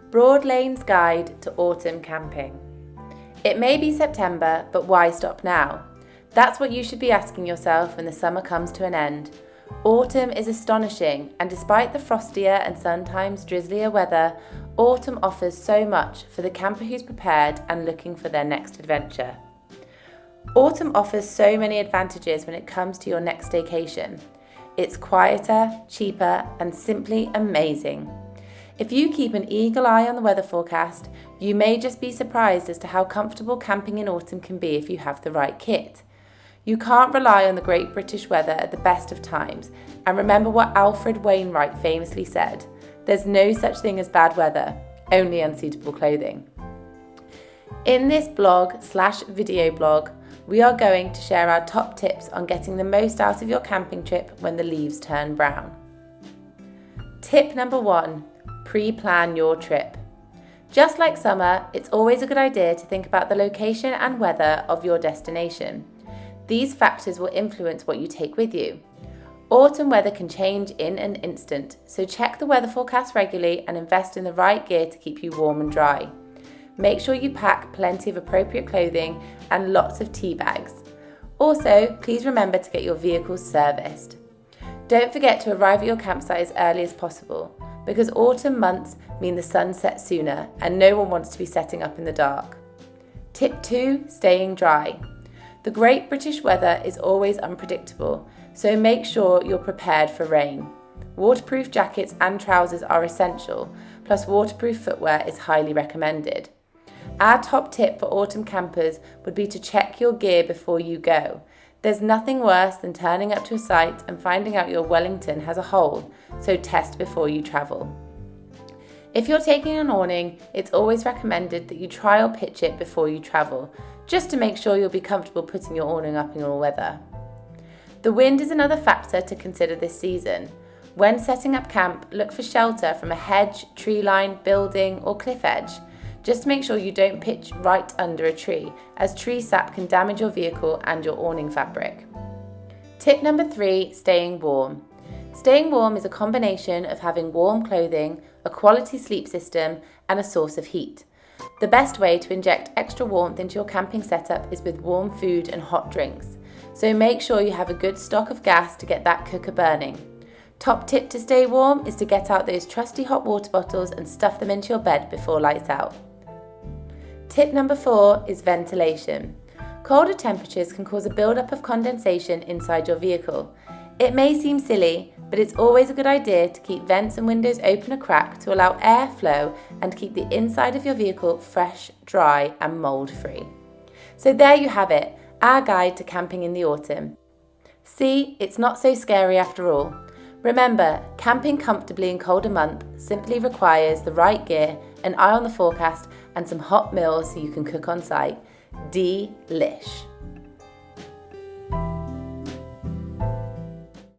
Broadlane's Guide to Autumn Camping. It may be September, but why stop now? That's what you should be asking yourself when the summer comes to an end. Autumn is astonishing, and despite the frostier and sometimes drizzlier weather, autumn offers so much for the camper who's prepared and looking for their next adventure. Autumn offers so many advantages when it comes to your next staycation. It's quieter, cheaper, and simply amazing. If you keep an eagle eye on the weather forecast, you may just be surprised as to how comfortable camping in autumn can be if you have the right kit. You can't rely on the great British weather at the best of times, and remember what Alfred Wainwright famously said, there's no such thing as bad weather, only unsuitable clothing. In this blog/video blog, we are going to share our top tips on getting the most out of your camping trip when the leaves turn brown. Tip number 1. Pre-plan your trip. Just like summer, it's always a good idea to think about the location and weather of your destination. These factors will influence what you take with you. Autumn weather can change in an instant, so check the weather forecast regularly and invest in the right gear to keep you warm and dry. Make sure you pack plenty of appropriate clothing and lots of tea bags. Also, please remember to get your vehicles serviced. Don't forget to arrive at your campsite as early as possible, because autumn months mean the sun sets sooner and no one wants to be setting up in the dark. Tip 2, staying dry. The great British weather is always unpredictable, so make sure you're prepared for rain. Waterproof jackets and trousers are essential, plus waterproof footwear is highly recommended. Our top tip for autumn campers would be to check your gear before you go. There's nothing worse than turning up to a site and finding out your Wellington has a hole, so test before you travel. If you're taking an awning, it's always recommended that you try or pitch it before you travel, just to make sure you'll be comfortable putting your awning up in all weather. The wind is another factor to consider this season. When setting up camp, look for shelter from a hedge, tree line, building, or cliff edge. Just make sure you don't pitch right under a tree, as tree sap can damage your vehicle and your awning fabric. Tip number 3, staying warm. Staying warm is a combination of having warm clothing, a quality sleep system, and a source of heat. The best way to inject extra warmth into your camping setup is with warm food and hot drinks. So make sure you have a good stock of gas to get that cooker burning. Top tip to stay warm is to get out those trusty hot water bottles and stuff them into your bed before lights out. Tip number 4 is ventilation. Colder temperatures can cause a buildup of condensation inside your vehicle. It may seem silly, but it's always a good idea to keep vents and windows open a crack to allow airflow and keep the inside of your vehicle fresh, dry, and mold-free. So there you have it, our guide to camping in the autumn. See, it's not so scary after all. Remember, camping comfortably in colder months simply requires the right gear, an eye on the forecast, and some hot meals so you can cook on site. Delish.